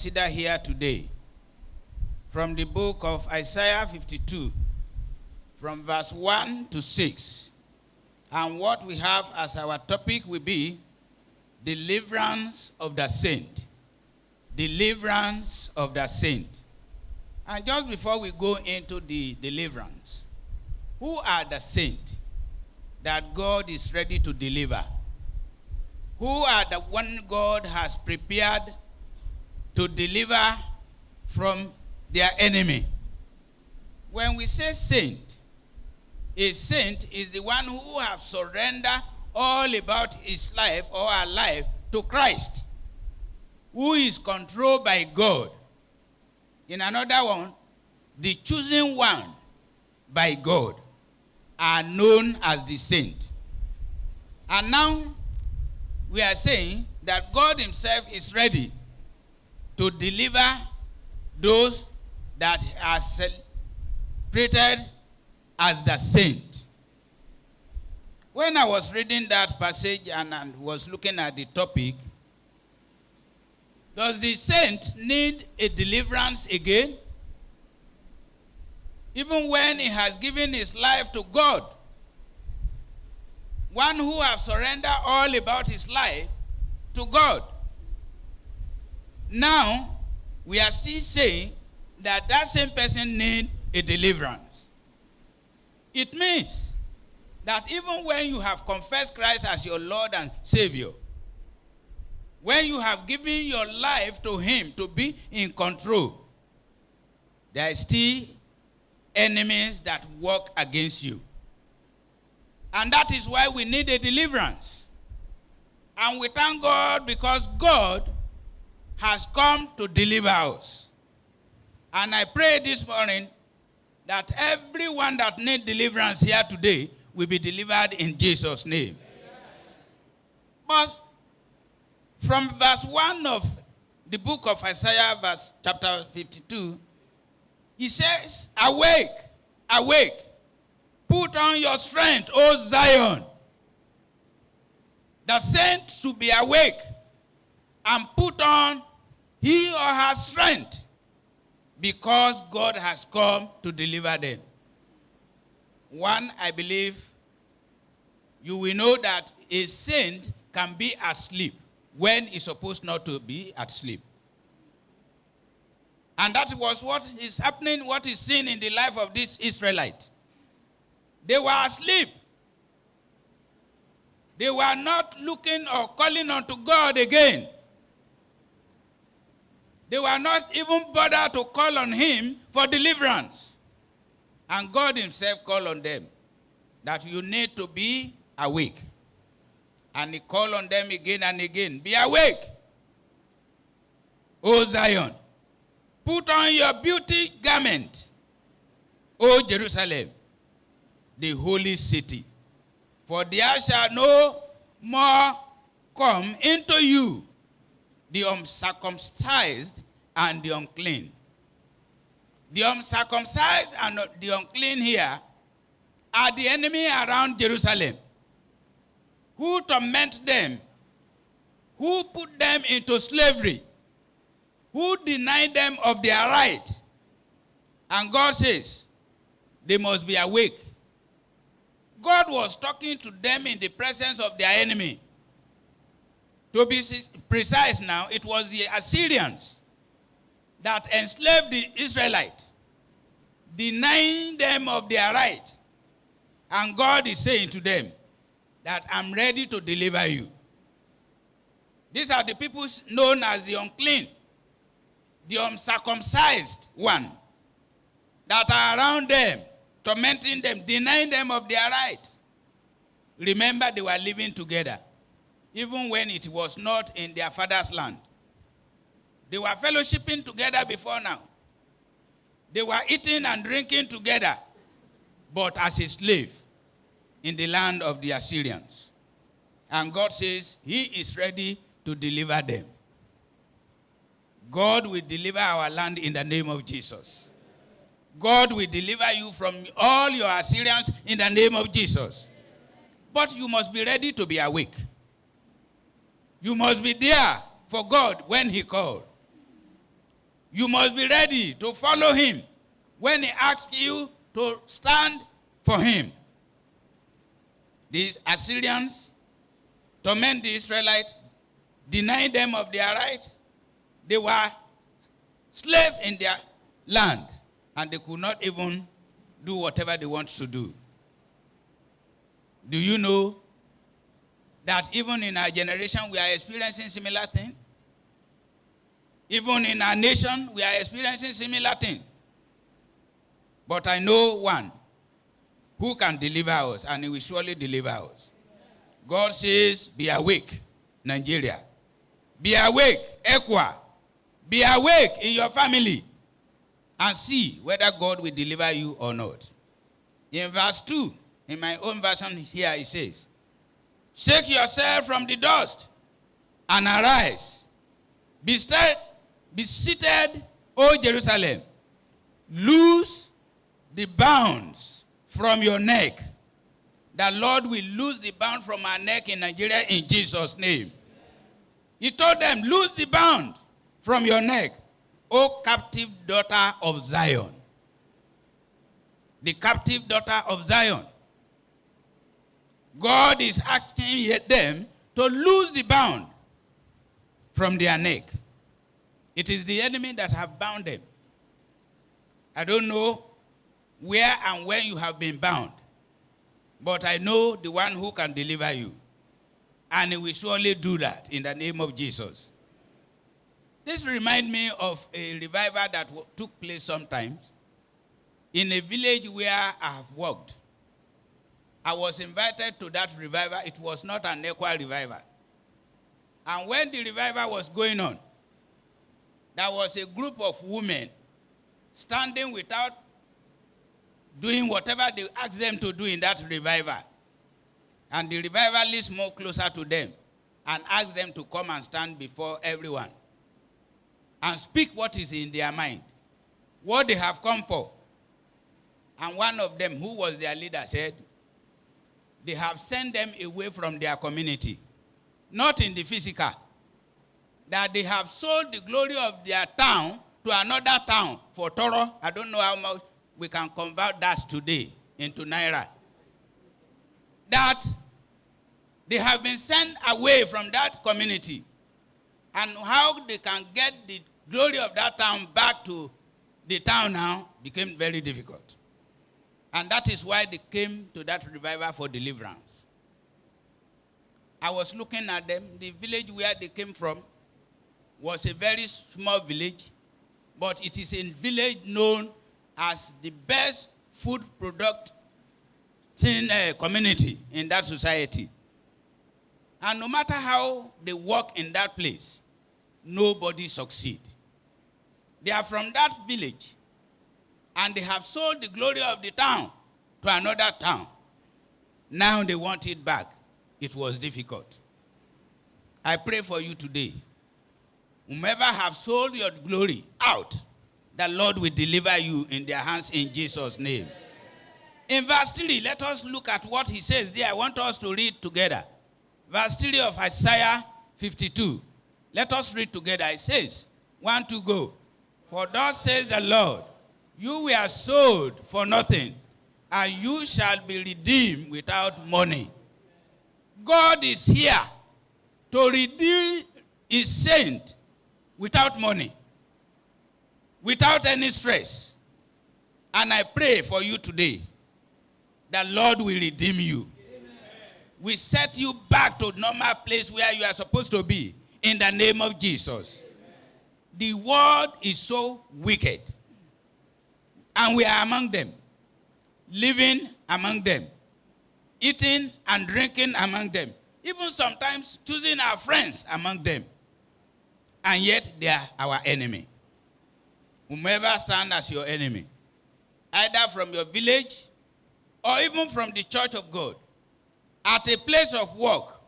consider here today from the book of Isaiah 52, from verse 1 to 6. And what we have as our topic will be deliverance of the saint. Deliverance of the saint. And just before we go into the deliverance, who are the saints that God is ready to deliver? Who are the one God has prepared to deliver from their enemy? When we say saint, a saint is the one who has surrendered all about his life or her life to Christ, who is controlled by God. In another one, the chosen one by God are known as the saint. And now we are saying that God himself is ready to deliver those that are celebrated as the saint. When I was reading that passage and was looking at the topic, does the saint need a deliverance again? Even when he has given his life to God, one who has surrendered all about his life to God. Now, we are still saying that that same person needs a deliverance. It means that even when you have confessed Christ as your Lord and Savior, when you have given your life to him to be in control, there are still enemies that work against you. And that is why we need a deliverance. And we thank God because God has come to deliver us. And I pray this morning that everyone that needs deliverance here today will be delivered in Jesus' name. But from verse 1 of the book of Isaiah, chapter 52, he says, awake, awake, put on your strength, O Zion. The saint should be awake and put on he or her strength because God has come to deliver them. One, I believe, you will know that a saint can be asleep when he's supposed not to be asleep. And that was what is happening, what is seen in the life of this Israelite. They were asleep. They were not looking or calling unto God again. They were not even bothered to call on him for deliverance. And God himself called on them that you need to be awake. And he called on them again and again. Be awake, O Zion. Put on your beauty garment, O Jerusalem, the holy city. For there shall no more come into you the uncircumcised and the unclean. The uncircumcised and the unclean here are the enemy around Jerusalem, who torment them, who put them into slavery, who deny them of their right. And God says, they must be awake. God was talking to them in the presence of their enemy. To be precise now, it was the Assyrians that enslaved the Israelites, denying them of their right. And God is saying to them that I'm ready to deliver you. These are the people known as the unclean, the uncircumcised one, that are around them, tormenting them, denying them of their right. Remember, they were living together, even when it was not in their father's land. They were fellowshipping together before now. They were eating and drinking together, but as a slave in the land of the Assyrians. And God says he is ready to deliver them. God will deliver our land in the name of Jesus. God will deliver you from all your Assyrians in the name of Jesus. But you must be ready to be awake. You must be there for God when he called. You must be ready to follow him when he asks you to stand for him. These Assyrians torment the Israelites, deny them of their right. They were slaves in their land, and they could not even do whatever they want to do. Do you know that even in our generation we are experiencing similar things? Even in our nation we are experiencing similar things. But I know one who can deliver us, and he will surely deliver us. God says, be awake, Nigeria. Be awake, Ekwa. Be awake in your family and see whether God will deliver you or not. In verse 2, in my own version here, it says, shake yourself from the dust and arise. Be seated, O Jerusalem. Loose the bounds from your neck. The Lord will loose the bound from our neck in Nigeria in Jesus' name. He told them, loose the bound from your neck, O captive daughter of Zion. The captive daughter of Zion. God is asking them to loose the bound from their neck. It is the enemy that have bound them. I don't know where and when you have been bound, but I know the one who can deliver you. And he will surely do that in the name of Jesus. This reminds me of a revival that took place sometimes in a village where I have worked. I was invited to that revival. It was not an equal revival. And when the revival was going on, there was a group of women standing without doing whatever they asked them to do in that revival. And the revivalists moved closer to them and asked them to come and stand before everyone and speak what is in their mind, what they have come for. And one of them, who was their leader, said, they have sent them away from their community, not in the physical, that they have sold the glory of their town to another town for Toro. I don't know how much we can convert that today into Naira. That they have been sent away from that community, and how they can get the glory of that town back to the town now became very difficult. And that is why they came to that revival for deliverance. I was looking at them. The village where they came from was a very small village, but it is a village known as the best food product community in that society. And no matter how they work in that place, nobody succeeds. They are from that village, and they have sold the glory of the town to another town. Now they want it back. It was difficult. I pray for you today. Whomever have sold your glory out, the Lord will deliver you in their hands in Jesus' name. In verse 3, let us look at what he says there. I want us to read together. Verse 3 of Isaiah 52. Let us read together. It says, 1, 2, go. For thus says the Lord, you were sold for nothing, and you shall be redeemed without money. God is here to redeem his saint without money, without any stress. And I pray for you today that Lord will redeem you. Amen. We set you back to the normal place where you are supposed to be in the name of Jesus. Amen. The world is so wicked, and we are among them, living among them, eating and drinking among them, even sometimes choosing our friends among them. And yet they are our enemy. Whomever stands as your enemy, either from your village or even from the church of God, at a place of work,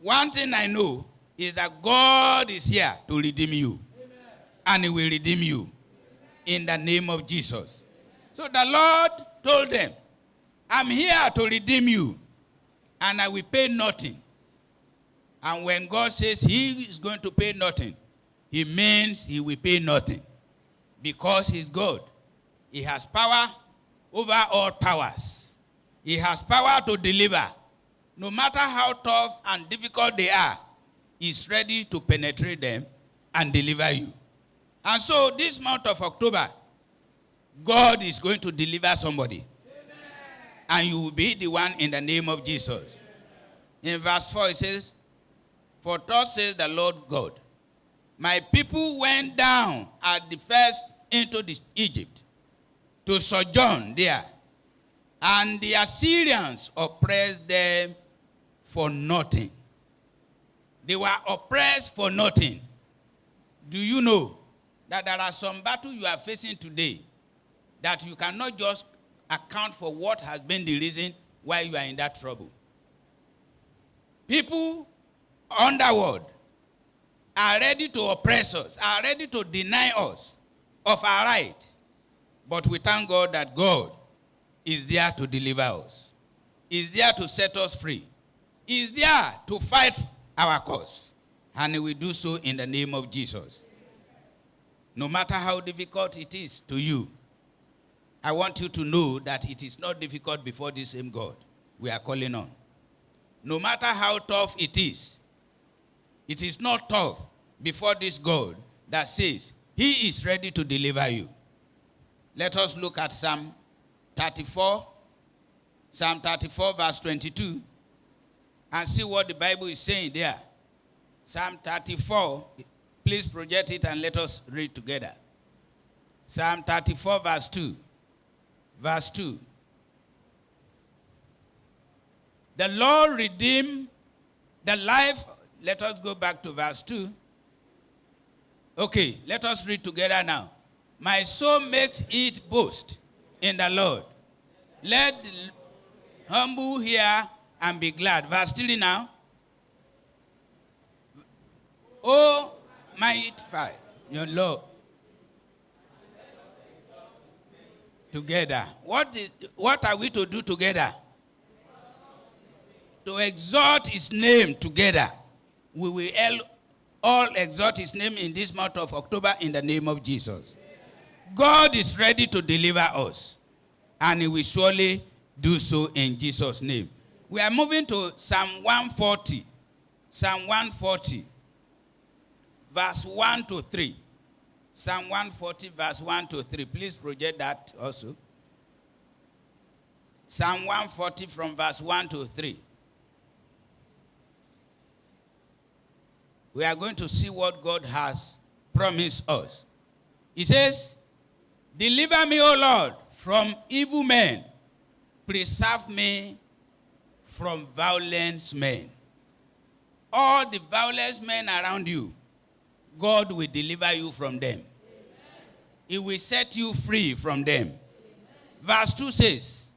one thing I know is that God is here to redeem you. Amen. And he will redeem you in the name of Jesus. So the Lord told them, I'm here to redeem you, and I will pay nothing. And when God says he is going to pay nothing, he means he will pay nothing. because he's God. He has power over all powers. He has power to deliver. No matter how tough and difficult they are, he's ready to penetrate them and deliver you. And so this month of October, God is going to deliver somebody. Amen. And you will be the one in the name of Jesus. In verse 4 it says, "For thus says the Lord God, my people went down at the first into Egypt to sojourn there, and the Assyrians oppressed them for nothing." They were oppressed for nothing. Do you know that there are some battles you are facing today that you cannot just account for what has been the reason why you are in that trouble? People underworld are ready to oppress us, are ready to deny us of our right. But we thank God that God is there to deliver us. Is there to set us free. Is there to fight our cause. And he will do so in the name of Jesus. No matter how difficult it is to you, I want you to know that it is not difficult before this same God we are calling on. No matter how tough it is not tough before this God that says he is ready to deliver you. Let us look at Psalm 34 verse 22, and see what the Bible is saying there. Psalm 34, please project it and let us read together. Psalm 34 verse 2. Verse 2. The Lord redeemed the life. Let us go back to verse 2. Okay, let us read together now. My soul makes it boast in the Lord. Let the humble hear and be glad. Verse 3 now. Oh, magnify your Lord together. What are we to do together? To exalt his name together. We will all exalt his name in this month of October in the name of Jesus. God is ready to deliver us, and he will surely do so in Jesus' name. We are moving to Psalm 140. Psalm 140, verse 1 to 3. Psalm 140, verse 1 to 3. Please project that also. Psalm 140 from verse 1 to 3. We are going to see what God has promised us. He says, deliver me, O Lord, from evil men. Preserve me from violent men. All the violent men around you, God will deliver you from them. Amen. He will set you free from them. Amen. Verse 2 says,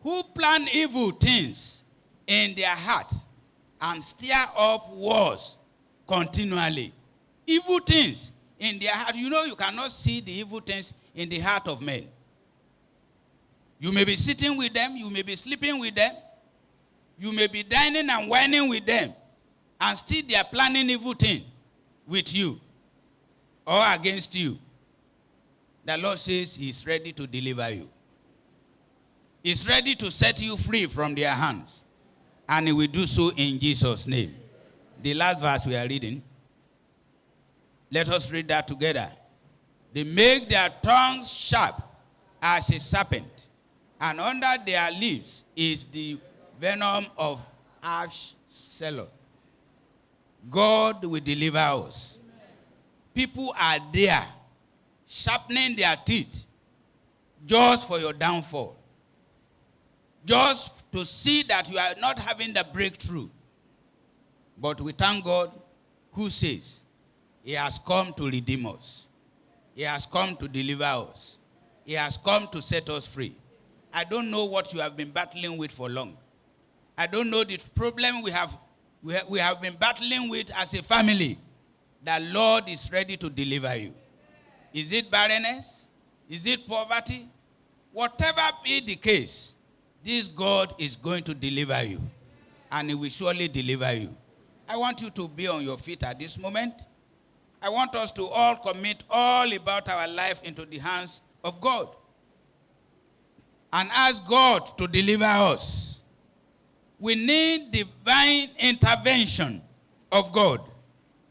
who plan evil things in their heart and stir up wars continually. Evil things in their heart. You know, you cannot see the evil things in the heart of men. You may be sitting with them, you may be sleeping with them, you may be dining and whining with them, and still they are planning evil things with you or against you. The Lord says he is ready to deliver you. He's ready to set you free from their hands. And he will do so in Jesus' name. The last verse we are reading. Let us read that together. They make their tongues sharp as a serpent, and under their lips is the venom of Absalom. God will deliver us. People are there sharpening their teeth just for your downfall. Just to see that you are not having the breakthrough. But we thank God who says he has come to redeem us. He has come to deliver us. He has come to set us free. I don't know what you have been battling with for long. I don't know the problem we have been battling with as a family. The Lord is ready to deliver you. Is it barrenness? Is it poverty? Whatever be the case, this God is going to deliver you. And he will surely deliver you. I want you to be on your feet at this moment. I want us to all commit all about our life into the hands of God and ask God to deliver us. We need divine intervention of God.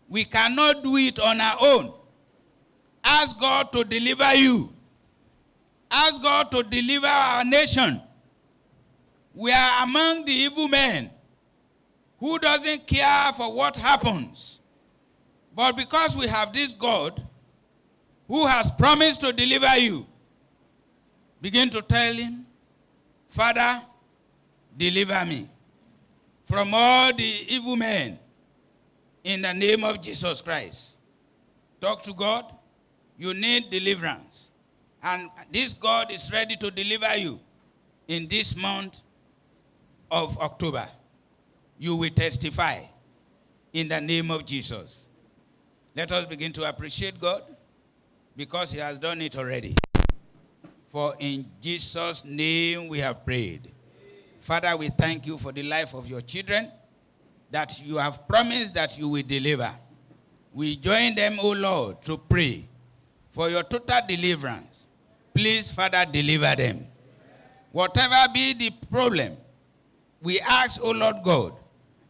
We cannot do it on our own. Ask God to deliver you. Ask God to deliver our nation. We are among the evil men who doesn't care for what happens. But because we have this God who has promised to deliver you, begin to tell him, Father, deliver me from all the evil men in the name of Jesus Christ. Talk to God. You need deliverance. And this God is ready to deliver you in this month of October. You will testify in the name of Jesus. Let us begin to appreciate God because he has done it already. For in Jesus' name we have prayed. Father, we thank you for the life of your children that you have promised that you will deliver. We join them, O Lord, to pray for your total deliverance. Please, Father, deliver them. Whatever be the problem, we ask, O Lord God,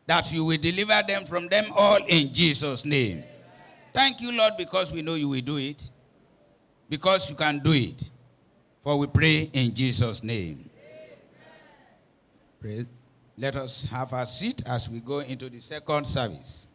that you will deliver them from them all in Jesus' name. Thank you, Lord, because we know you will do it. Because you can do it. For we pray in Jesus' name. Pray. Let us have a seat as we go into the second service.